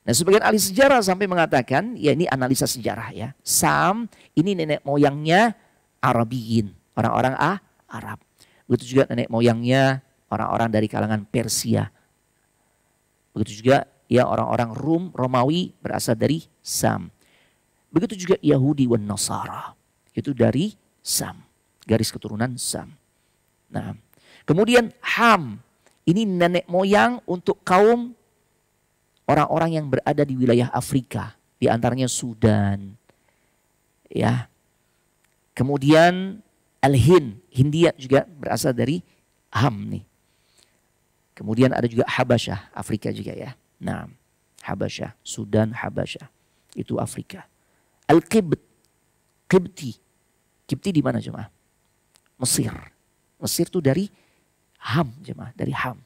Nah sebagian ahli sejarah sampai mengatakan, ya ini analisa sejarah ya. Sam ini nenek moyangnya Arabiyin, orang-orang Arab. Begitu juga nenek moyangnya orang-orang dari kalangan Persia. Begitu juga ya orang-orang Romawi berasal dari Sam. Begitu juga Yahudi dan Nasara. Itu dari Sam, garis keturunan Sam. Nah, kemudian Ham, ini nenek moyang untuk kaum orang-orang yang berada di wilayah Afrika, di antaranya Sudan. Ya. Kemudian Al-Hind, Hindia juga berasal dari Ham nih. Kemudian ada juga Habasyah, Afrika juga ya. Nah, Habasyah, Sudan, Habasyah. Itu Afrika. Al-Qibt, Qibti di mana jemaah? Mesir. Mesir itu dari Ham jemaah, dari Ham.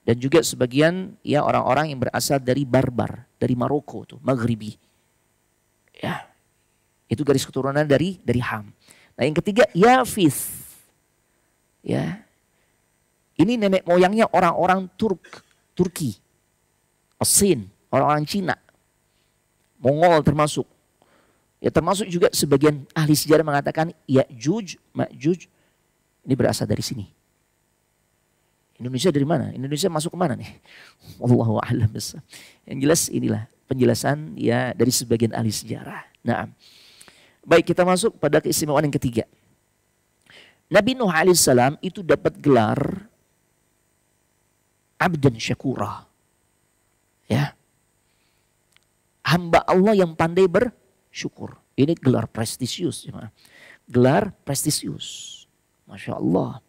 Dan juga sebagian ya orang-orang yang berasal dari Barbar, dari Maroko tuh, Maghribi. Ya. Itu garis keturunan dari Ham. Nah, yang ketiga Yafith. Ya. Ini nenek moyangnya orang-orang Turki. Sin, orang-orang Cina. Mongol termasuk. Ya termasuk juga sebagian ahli sejarah mengatakan Ya'juj, Ma'juj ini berasal dari sini. Indonesia dari mana? Indonesia masuk ke mana nih? Wallahu a'lam bishawab. Yang jelas inilah penjelasan ya dari sebagian ahli sejarah. Nah, baik kita masuk pada keistimewaan yang ketiga. Nabi Nuh alaihissalam itu dapat gelar abdan syakura. Ya. Hamba Allah yang pandai bersyukur. Ini gelar prestisius. Gelar prestisius. Masya Allah.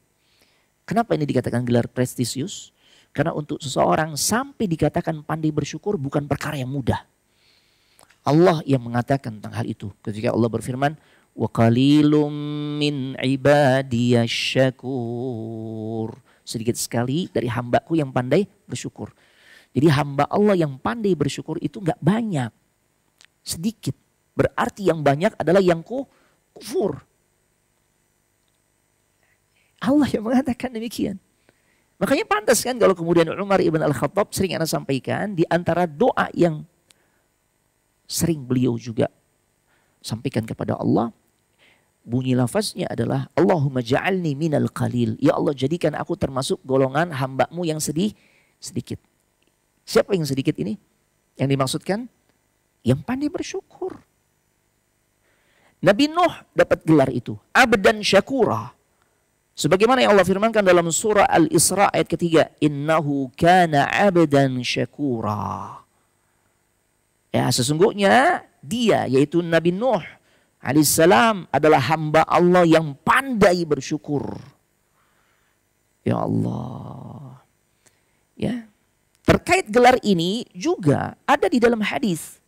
Kenapa ini dikatakan gelar prestisius? Karena untuk seseorang sampai dikatakan pandai bersyukur bukan perkara yang mudah. Allah yang mengatakan tentang hal itu. Ketika Allah berfirman, وَقَلِيلٌ مِّنْ عِبَادِيَ الشَّكُورِ. Sedikit sekali dari hambaku yang pandai bersyukur. Jadi hamba Allah yang pandai bersyukur itu gak banyak. Sedikit. Berarti yang banyak adalah yang kufur. Allah yang mengatakan demikian. Makanya pantas kan kalau kemudian Umar ibn al-Khattab sering Anda sampaikan. Di antara doa yang sering beliau juga sampaikan kepada Allah. Bunyi lafaznya adalah Allahumma ja'alni minal qalil. Ya Allah jadikan aku termasuk golongan hamba-Mu yang sedikit. Siapa yang sedikit ini? Yang dimaksudkan? Yang pandai bersyukur. Nabi Nuh dapat gelar itu. Abdan syakura. Sebagaimana yang Allah firmankan dalam surah Al-Isra ayat ketiga. Innahu kana abdan syakura. Ya sesungguhnya dia yaitu Nabi Nuh alaihissalam adalah hamba Allah yang pandai bersyukur. Ya Allah. Ya. Terkait gelar ini juga ada di dalam hadis.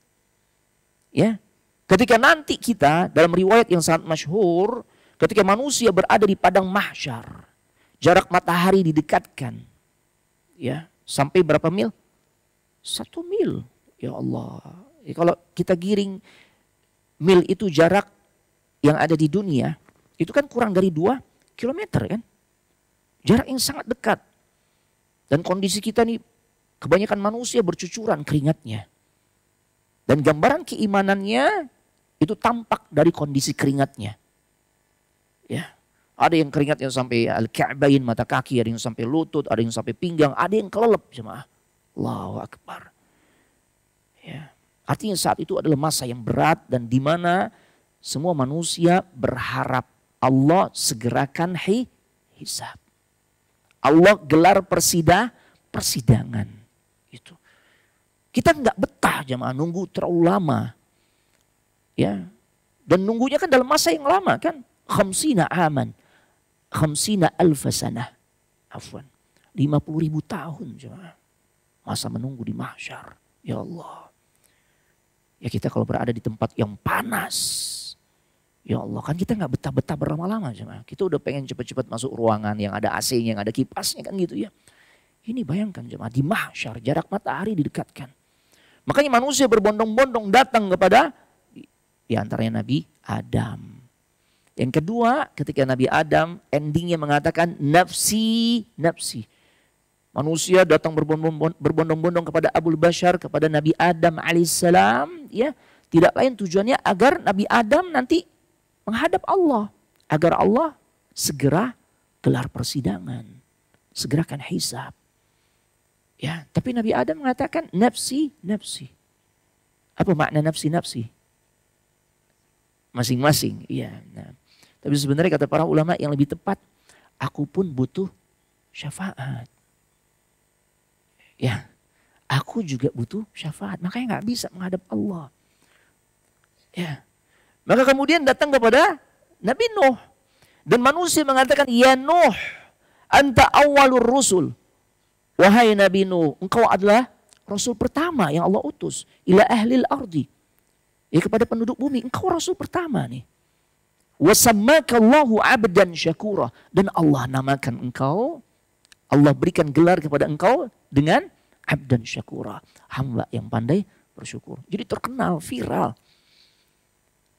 Ya. Ketika nanti kita dalam riwayat yang sangat masyhur, ketika manusia berada di padang mahsyar, jarak matahari didekatkan. Ya, sampai berapa mil? 1 mil. Ya Allah. Ya, kalau kita giring mil itu jarak yang ada di dunia, itu kan kurang dari 2 kilometer kan? Jarak yang sangat dekat. Dan kondisi kita nih, kebanyakan manusia bercucuran keringatnya. Dan gambaran keimanannya itu tampak dari kondisi keringatnya. Ya, ada yang keringatnya sampai al-ka'bain, mata kaki, ada yang sampai lutut, ada yang sampai pinggang, ada yang kelelep jemaah. Allahu Akbar. Ya. Artinya saat itu adalah masa yang berat dan di mana semua manusia berharap Allah segerakan hisab. Allah gelar persidangan. Itu. Kita nggak betah jemaah nunggu terlalu lama. Ya. Dan nunggunya kan dalam masa yang lama kan. 50 aman. 50 alfa sanah. Afwan. 50.000 tahun jemaah. Masa menunggu di mahsyar. Ya Allah. Ya kita kalau berada di tempat yang panas, ya Allah, kan kita nggak betah-betah berlama-lama jemaah. Kita udah pengen cepat-cepat masuk ruangan yang ada AC-nya, yang ada kipasnya kan gitu ya. Ini bayangkan jemaah, di mahsyar jarak matahari didekatkan. Makanya manusia berbondong-bondong datang kepada di antaranya Nabi Adam. Yang kedua, ketika Nabi Adam endingnya mengatakan nafsi, nafsi. Manusia datang berbondong-bondong kepada Abul Bashar, kepada Nabi Adam alaihissalam, ya. Tidak lain tujuannya agar Nabi Adam nanti menghadap Allah, agar Allah segera gelar persidangan, segerakan hisab. Ya, tapi Nabi Adam mengatakan nafsi, nafsi. Apa makna nafsi, nafsi? Masing-masing, iya. Nah, tapi sebenarnya kata para ulama yang lebih tepat, aku pun butuh syafaat. Ya, aku juga butuh syafaat. Makanya nggak bisa menghadap Allah. Ya, maka kemudian datang kepada Nabi Nuh dan manusia mengatakan, ya Nuh, anta awwalur rusul. Wahai Nabi Nuh, engkau adalah Rasul pertama yang Allah utus. Ila ahlil ardi. Ya, kepada penduduk bumi, engkau Rasul pertama nih. Wasammakallahu abdan syakura. Dan Allah namakan engkau, Allah berikan gelar kepada engkau dengan abdan syakura. Hamba yang pandai bersyukur. Jadi terkenal, viral.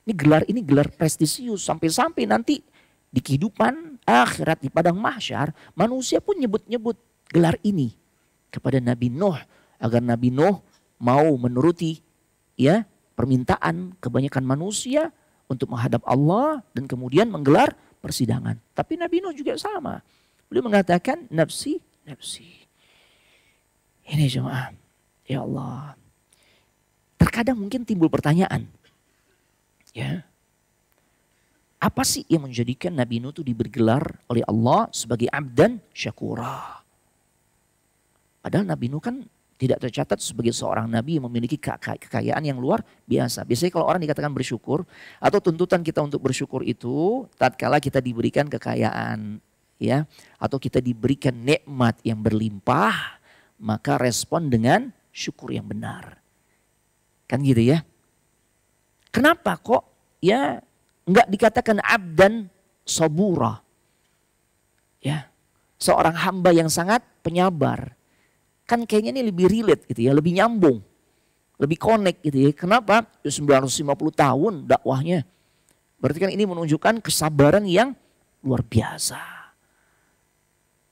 Ini gelar prestisius. Sampai-sampai nanti di kehidupan akhirat, di padang mahsyar, manusia pun nyebut-nyebut gelar ini kepada Nabi Nuh, agar Nabi Nuh mau menuruti ya permintaan kebanyakan manusia untuk menghadap Allah dan kemudian menggelar persidangan. Tapi Nabi Nuh juga sama. Beliau mengatakan nafsi, nafsi. Ini jemaah, ya Allah. Terkadang mungkin timbul pertanyaan, ya, apa sih yang menjadikan Nabi Nuh itu dibergelar oleh Allah sebagai abdan syakura? Padahal Nabi Nuh kan tidak tercatat sebagai seorang nabi yang memiliki kekayaan yang luar biasa. Biasanya kalau orang dikatakan bersyukur, atau tuntutan kita untuk bersyukur itu tatkala kita diberikan kekayaan, ya, atau kita diberikan nikmat yang berlimpah, maka respon dengan syukur yang benar. Kan gitu ya. Kenapa kok ya enggak dikatakan abdan sabura? Ya, seorang hamba yang sangat penyabar. Kan kayaknya ini lebih relate gitu ya, lebih nyambung, lebih connect gitu ya. Kenapa? 950 tahun dakwahnya. Berarti kan ini menunjukkan kesabaran yang luar biasa.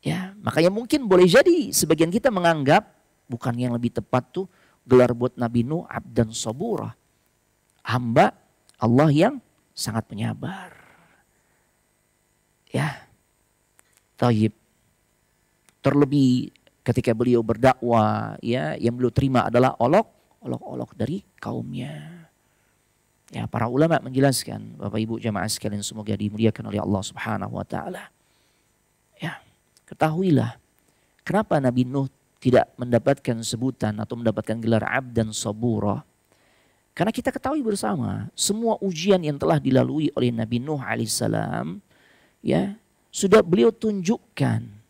Ya, makanya mungkin boleh jadi sebagian kita menganggap bukan yang lebih tepat tuh gelar buat Nabi Nuh abdan sabura. Hamba Allah yang sangat penyabar. Ya. Taib. Terlebih ketika beliau berdakwah, ya, yang beliau terima adalah olok-olok dari kaumnya. Ya, para ulama menjelaskan, Bapak Ibu jamaah sekalian semoga dimuliakan oleh Allah Subhanahu wa taala. Ya, ketahuilah kenapa Nabi Nuh tidak mendapatkan sebutan atau mendapatkan gelar abdan sabura. Karena kita ketahui bersama, semua ujian yang telah dilalui oleh Nabi Nuh alaihissalam, ya, sudah beliau tunjukkan.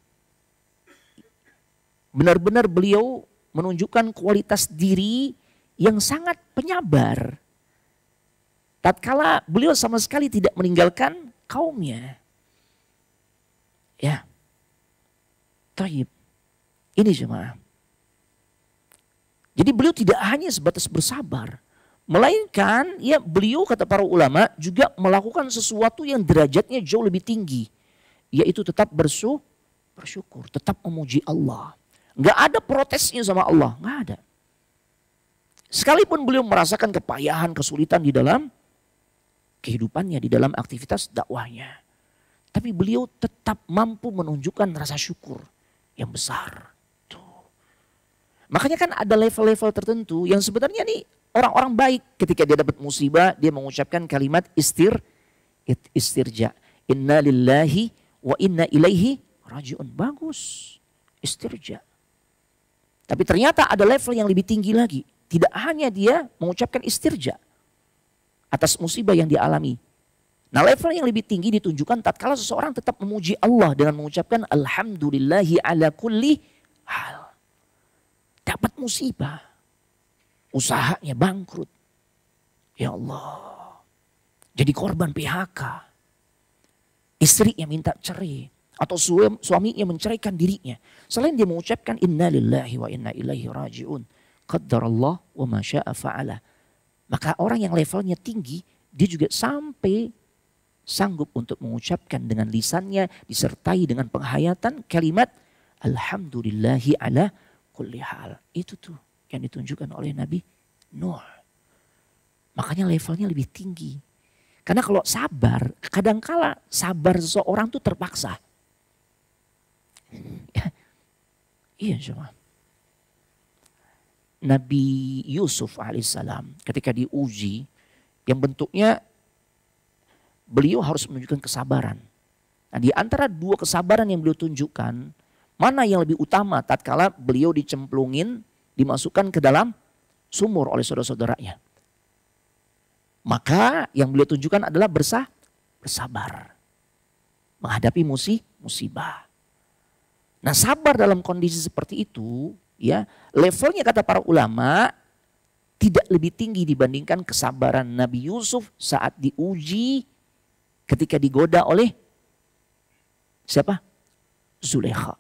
Benar-benar beliau menunjukkan kualitas diri yang sangat penyabar. Tatkala beliau sama sekali tidak meninggalkan kaumnya. Ya. Taib. Ini jemaah. Jadi beliau tidak hanya sebatas bersabar. Melainkan ya beliau kata para ulama juga melakukan sesuatu yang derajatnya jauh lebih tinggi. Yaitu tetap bersyukur, tetap memuji Allah. Nggak ada protesnya sama Allah, nggak ada. Sekalipun beliau merasakan kepayahan, kesulitan di dalam kehidupannya, di dalam aktivitas dakwahnya. Tapi beliau tetap mampu menunjukkan rasa syukur yang besar. Tuh. Makanya kan ada level-level tertentu yang sebenarnya nih orang-orang baik ketika dia dapat musibah, dia mengucapkan kalimat istirja. Inna lillahi wa inna ilaihi raji'un. Bagus, istirja. Tapi ternyata ada level yang lebih tinggi lagi. Tidak hanya dia mengucapkan istirja atas musibah yang dialami. Nah, level yang lebih tinggi ditunjukkan tatkala seseorang tetap memuji Allah dengan mengucapkan alhamdulillahi ala kulli hal. Dapat musibah, usahanya bangkrut, Ya Allah. Jadi korban PHK. Istrinya minta cerai. Atau suaminya menceraikan dirinya. Selain dia mengucapkan inna lillahi wa inna ilaihi raji'un. Qaddarallah wa ma sya'a fa'ala. Maka orang yang levelnya tinggi, dia juga sampai sanggup untuk mengucapkan dengan lisannya disertai dengan penghayatan kalimat alhamdulillahi ala kulli hal. Itu tuh yang ditunjukkan oleh Nabi Nuh. Makanya levelnya lebih tinggi. Karena kalau sabar, kadangkala sabar seseorang tuh terpaksa. Ya. Iya cuma. Nabi Yusuf alaihissalam ketika diuji yang bentuknya beliau harus menunjukkan kesabaran. Nah, di antara dua kesabaran yang beliau tunjukkan, mana yang lebih utama tatkala beliau dicemplungin, dimasukkan ke dalam sumur oleh saudara-saudaranya. Maka yang beliau tunjukkan adalah bersabar. Menghadapi musibah. Nah, sabar dalam kondisi seperti itu, ya, levelnya kata para ulama tidak lebih tinggi dibandingkan kesabaran Nabi Yusuf saat diuji ketika digoda oleh siapa? Zulaikha.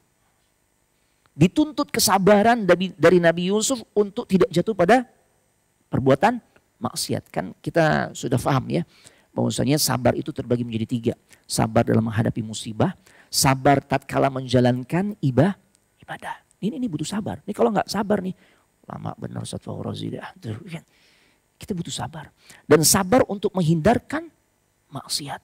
Dituntut kesabaran dari Nabi Yusuf untuk tidak jatuh pada perbuatan maksiat. Kan kita sudah paham ya, bahwasanya sabar itu terbagi menjadi tiga. Sabar dalam menghadapi musibah, sabar tatkala menjalankan ibadah. Ini butuh sabar. Ini kalau nggak sabar nih, lama benar kita butuh sabar. Dan sabar untuk menghindarkan maksiat.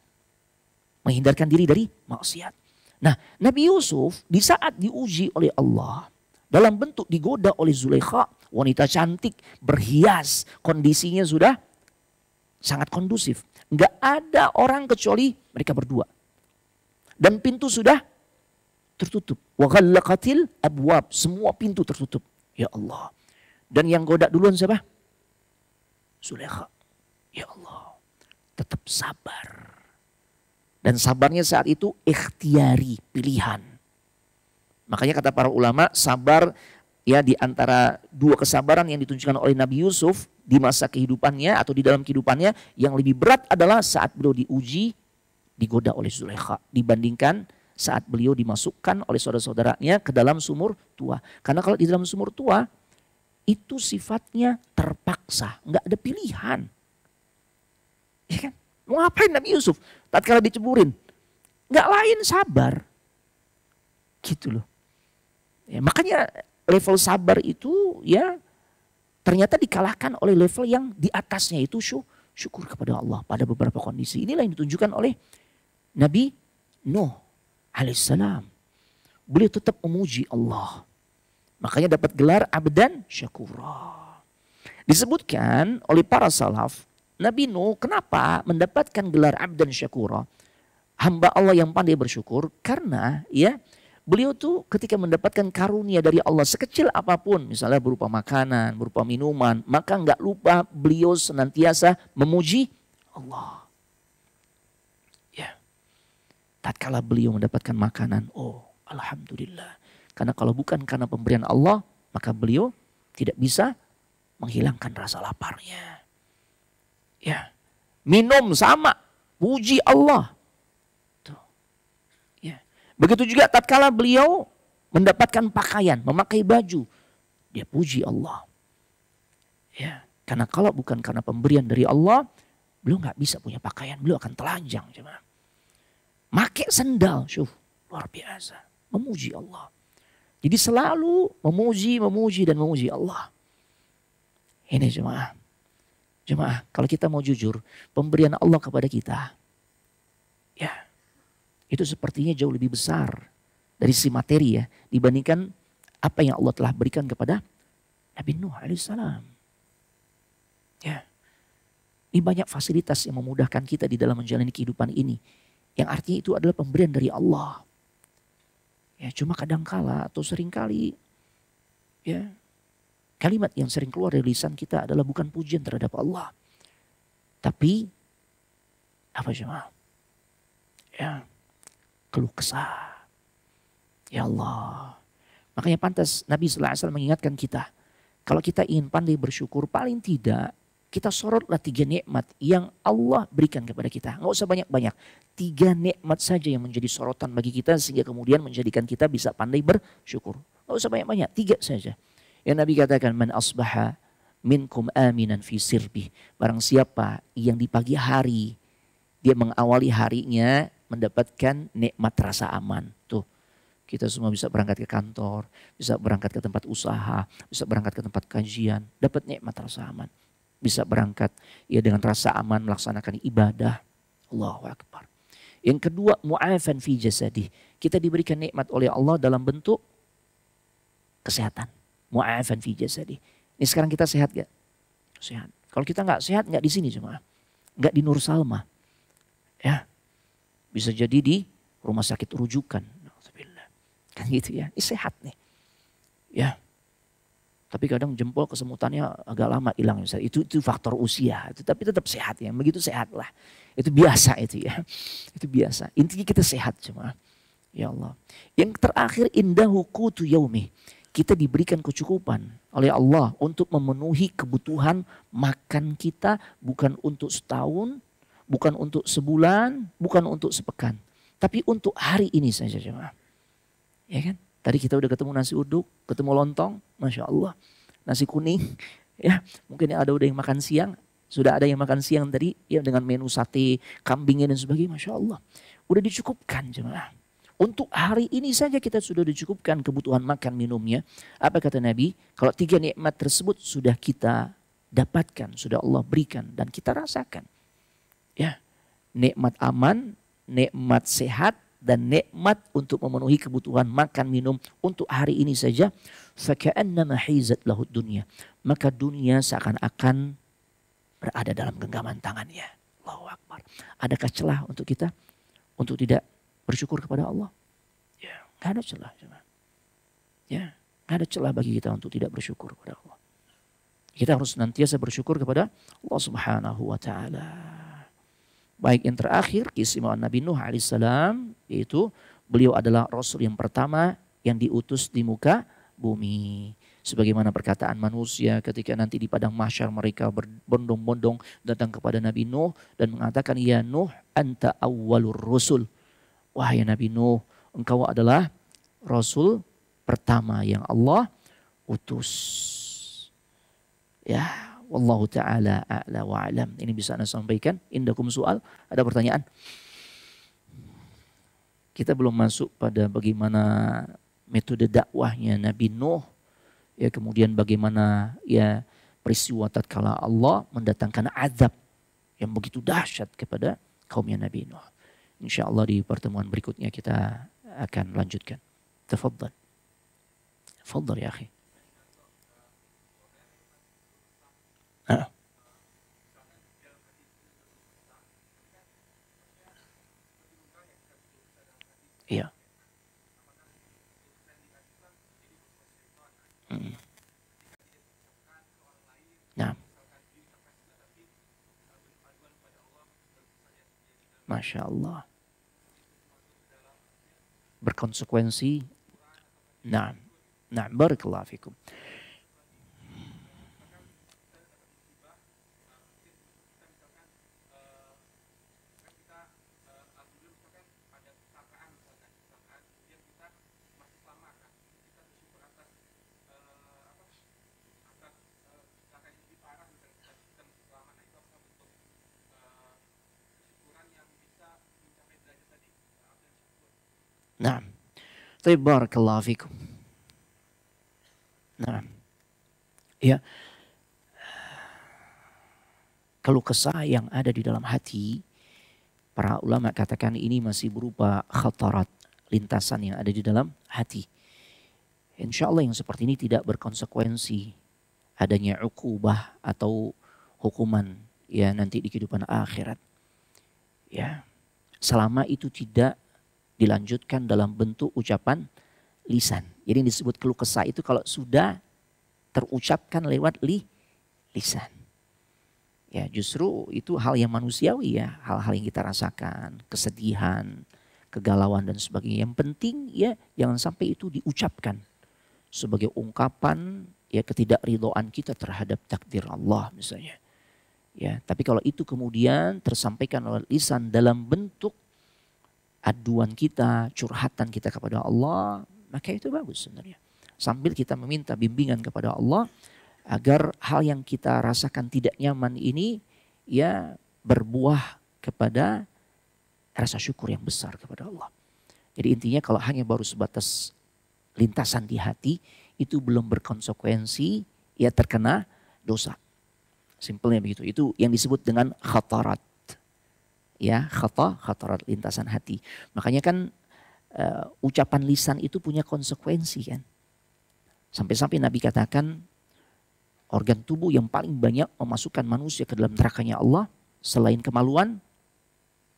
Menghindarkan diri dari maksiat. Nah, Nabi Yusuf di saat diuji oleh Allah dalam bentuk digoda oleh Zulaikha, wanita cantik, berhias, kondisinya sudah sangat kondusif. Enggak ada orang kecuali mereka berdua. Dan pintu sudah tertutup. Wa ghallaqatil abwab, semua pintu tertutup. Ya Allah. Dan yang goda duluan siapa? Zulaikha. Ya Allah. Tetap sabar. Dan sabarnya saat itu ikhtiari, pilihan. Makanya kata para ulama, sabar ya di antara dua kesabaran yang ditunjukkan oleh Nabi Yusuf di masa kehidupannya atau di dalam kehidupannya, yang lebih berat adalah saat beliau diuji, digoda oleh Zulaikha dibandingkan saat beliau dimasukkan oleh saudara-saudaranya ke dalam sumur tua. Karena kalau di dalam sumur tua itu sifatnya terpaksa, nggak ada pilihan. Ya kan? Mau ngapain Nabi Yusuf? Tatkala diceburin, nggak lain sabar, gitu loh. Ya, makanya level sabar itu ya ternyata dikalahkan oleh level yang di atasnya itu syukur kepada Allah pada beberapa kondisi. Inilah yang ditunjukkan oleh Nabi Nuh alaihissalam. Beliau tetap memuji Allah. Makanya dapat gelar abdan syakura. Disebutkan oleh para salaf, Nabi Nuh kenapa mendapatkan gelar abdan syakura, hamba Allah yang pandai bersyukur, karena ya beliau tuh ketika mendapatkan karunia dari Allah sekecil apapun, misalnya berupa makanan, berupa minuman, maka nggak lupa beliau senantiasa memuji Allah. Ya, tatkala beliau mendapatkan makanan, oh alhamdulillah, karena kalau bukan karena pemberian Allah, maka beliau tidak bisa menghilangkan rasa laparnya. Ya, minum sama, puji Allah. Tuh. Ya. Begitu juga tatkala beliau mendapatkan pakaian, memakai baju, dia puji Allah. Ya, karena kalau bukan karena pemberian dari Allah, beliau nggak bisa punya pakaian, beliau akan telanjang, coba. Make sendal, syuh, luar biasa, memuji Allah. Jadi selalu memuji dan memuji Allah. Ini jemaah. Jemaah, kalau kita mau jujur, pemberian Allah kepada kita, ya, itu sepertinya jauh lebih besar dari si materi ya, dibandingkan apa yang Allah telah berikan kepada Nabi Nuh alaihissalam. Ya, ini banyak fasilitas yang memudahkan kita di dalam menjalani kehidupan ini, yang artinya itu adalah pemberian dari Allah. Ya, cuma kadangkala atau seringkali, ya, kalimat yang sering keluar dari lisan kita adalah bukan pujian terhadap Allah. Tapi, apa jemaah? Ya, keluh kesah. Ya Allah. Makanya pantas Nabi SAW mengingatkan kita. Kalau kita ingin pandai bersyukur, paling tidak Kita sorotlah 3 nikmat yang Allah berikan kepada kita. Nggak usah banyak-banyak. 3 nikmat saja yang menjadi sorotan bagi kita sehingga kemudian menjadikan kita bisa pandai bersyukur. Nggak usah banyak-banyak, 3 saja. Yang Nabi katakan, man asbaha minkum aminan fi sirbih. Barang siapa yang di pagi hari dia mengawali harinya mendapatkan nikmat rasa aman. Tuh, kita semua bisa berangkat ke kantor, bisa berangkat ke tempat usaha, bisa berangkat ke tempat kajian, dapat nikmat rasa aman. Bisa berangkat ya dengan rasa aman melaksanakan ibadah. Allahu Akbar. Yang kedua, mu'afan fi jasadih. Kita diberikan nikmat oleh Allah dalam bentuk kesehatan. Mu'afan fi jasadih. Ini sekarang kita sehat gak? Sehat. Kalau kita nggak sehat, nggak di sini cuma, nggak di Nur Salma. Ya, bisa jadi di rumah sakit rujukan. Kan gitu ya. Ini sehat nih. Ya. Tapi kadang jempol kesemutannya agak lama hilang. Itu faktor usia. Tapi tetap sehat ya. Begitu sehat lah. Itu biasa itu ya. Itu biasa. Intinya kita sehat cuma. Ya Allah. Yang terakhir, indahu qutu yaumi. Kita diberikan kecukupan oleh Allah untuk memenuhi kebutuhan makan kita. Bukan untuk setahun. Bukan untuk sebulan. Bukan untuk sepekan. Tapi untuk hari ini saja cuma. Ya kan? Tadi kita udah ketemu nasi uduk, ketemu lontong, Masya Allah. Nasi kuning, ya mungkin ada udah yang makan siang. Sudah ada yang makan siang tadi, ya dengan menu sate, kambingnya dan sebagainya, Masya Allah. Udah dicukupkan jemaah. Untuk hari ini saja kita sudah dicukupkan kebutuhan makan minumnya. Apa kata Nabi? Kalau 3 nikmat tersebut sudah kita dapatkan, sudah Allah berikan dan kita rasakan. Ya, nikmat aman, nikmat sehat, dan nikmat untuk memenuhi kebutuhan makan minum untuk hari ini saja. Faka'annama hizat lahud dunya. Maka dunia seakan-akan berada dalam genggaman tangannya. Allahu Akbar. Adakah celah untuk kita untuk tidak bersyukur kepada Allah? Ya, gak ada celah. Ya, gak ada celah bagi kita untuk tidak bersyukur kepada Allah. Kita harus senantiasa bersyukur kepada Allah Subhanahu wa taala. Baik, yang terakhir keistimewaan Nabi Nuh alaihissalam, yaitu beliau adalah Rasul yang pertama yang diutus di muka bumi. Sebagaimana perkataan manusia ketika nanti di padang mahsyar mereka berbondong-bondong datang kepada Nabi Nuh dan mengatakan, ya Nuh anta awwalur rusul. Wahai Nabi Nuh, engkau adalah Rasul pertama yang Allah utus. Ya. Wallahu ta'ala a'la wa alam. Ini bisa Anda sampaikan. Indakum soal. Ada pertanyaan? Kita belum masuk pada bagaimana metode dakwahnya Nabi Nuh. Ya, kemudian bagaimana ya peristiwa tatkala Allah mendatangkan azab yang begitu dahsyat kepada kaumnya Nabi Nuh. Insya Allah di pertemuan berikutnya kita akan lanjutkan. Tafadhal. Tafadhal ya akhi. Iya. Nah, Masya Allah. Berkonsekuensi. Nah, barakallahu fikum. Nah, barakallahu fikum. Nah, ya, kalau kesah yang ada di dalam hati, para ulama katakan ini masih berupa khatarat, lintasan yang ada di dalam hati. Insya Allah yang seperti ini tidak berkonsekuensi adanya uqubah atau hukuman ya nanti di kehidupan akhirat. Ya, selama itu tidak dilanjutkan dalam bentuk ucapan lisan. Jadi disebut keluh kesah itu kalau sudah terucapkan lewat lisan. Ya, justru itu hal yang manusiawi ya, hal-hal yang kita rasakan, kesedihan, kegalauan dan sebagainya. Yang penting ya jangan sampai itu diucapkan sebagai ungkapan ya ketidakridhaan kita terhadap takdir Allah misalnya. Ya, tapi kalau itu kemudian tersampaikan oleh lisan dalam bentuk aduan kita, curhatan kita kepada Allah, maka itu bagus sebenarnya. Sambil kita meminta bimbingan kepada Allah agar hal yang kita rasakan tidak nyaman ini ya berbuah kepada rasa syukur yang besar kepada Allah. Jadi intinya kalau hanya baru sebatas lintasan di hati, itu belum berkonsekuensi, ya terkena dosa. Simpelnya begitu. Itu yang disebut dengan khatarat. Ya, khatarat lintasan hati. Makanya kan ucapan lisan itu punya konsekuensi kan. Sampai-sampai Nabi katakan organ tubuh yang paling banyak memasukkan manusia ke dalam nerakanya Allah selain kemaluan,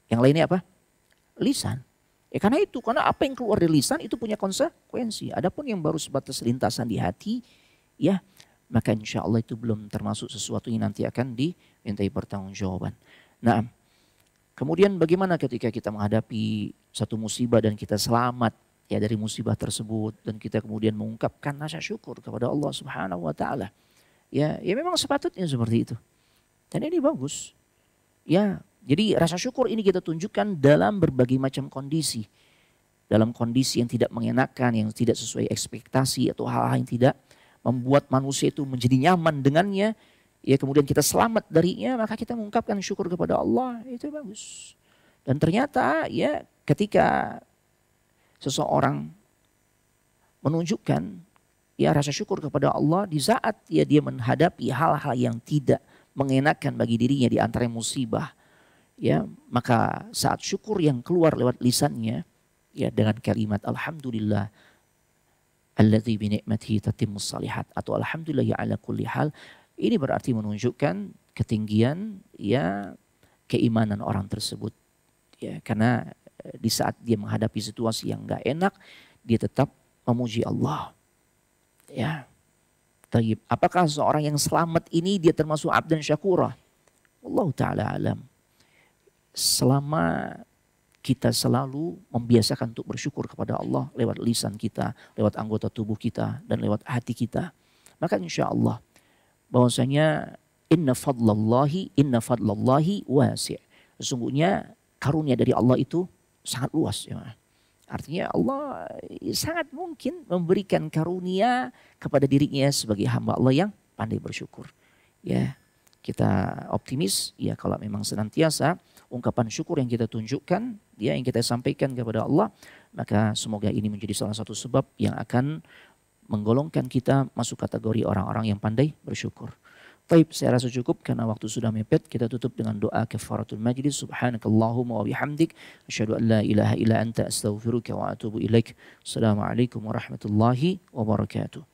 yang lainnya apa? Lisan. Ya karena apa yang keluar dari lisan itu punya konsekuensi. Adapun yang baru sebatas lintasan di hati, ya maka insya Allah itu belum termasuk sesuatu yang nanti akan dimintai pertanggungjawaban. Nah, kemudian bagaimana ketika kita menghadapi satu musibah dan kita selamat ya dari musibah tersebut dan kita kemudian mengungkapkan rasa syukur kepada Allah Subhanahu wa taala. Ya memang sepatutnya seperti itu. Dan ini bagus. Ya, jadi rasa syukur ini kita tunjukkan dalam berbagai macam kondisi. Dalam kondisi yang tidak mengenakan, yang tidak sesuai ekspektasi atau hal-hal yang tidak membuat manusia itu menjadi nyaman dengannya. Ya kemudian kita selamat darinya, maka kita mengungkapkan syukur kepada Allah, itu bagus. Dan ternyata ya ketika seseorang menunjukkan ya rasa syukur kepada Allah di saat ya dia menghadapi hal-hal yang tidak mengenakan bagi dirinya di antara musibah, ya maka saat syukur yang keluar lewat lisannya ya dengan kalimat alhamdulillah alladzi bi ni'matihi tatimmus shalihat atau alhamdulillah ya ala kulli hal, ini berarti menunjukkan ketinggian ya keimanan orang tersebut ya, karena di saat dia menghadapi situasi yang enggak enak dia tetap memuji Allah. Ya. Taib. Apakah seorang yang selamat ini dia termasuk abdan syakura? Allah Ta'ala alam. Selama kita selalu membiasakan untuk bersyukur kepada Allah lewat lisan kita, lewat anggota tubuh kita, dan lewat hati kita. Maka insya Allah bahwasanya inna fadlallahi wasi'. Sesungguhnya karunia dari Allah itu sangat luas. Ya. Artinya Allah sangat mungkin memberikan karunia kepada dirinya sebagai hamba Allah yang pandai bersyukur. Ya, kita optimis ya kalau memang senantiasa ungkapan syukur yang kita tunjukkan, ya yang kita sampaikan kepada Allah, maka semoga ini menjadi salah satu sebab yang akan menggolongkan kita masuk kategori orang-orang yang pandai bersyukur. Baik, saya rasa cukup karena waktu sudah mepet. Kita tutup dengan doa kafaratul majlis. Subhanakallahumma wa bihamdik asyhadu an la ilaha illa anta astaghfiruka wa atubu ilaik. Assalamualaikum warahmatullahi wabarakatuh.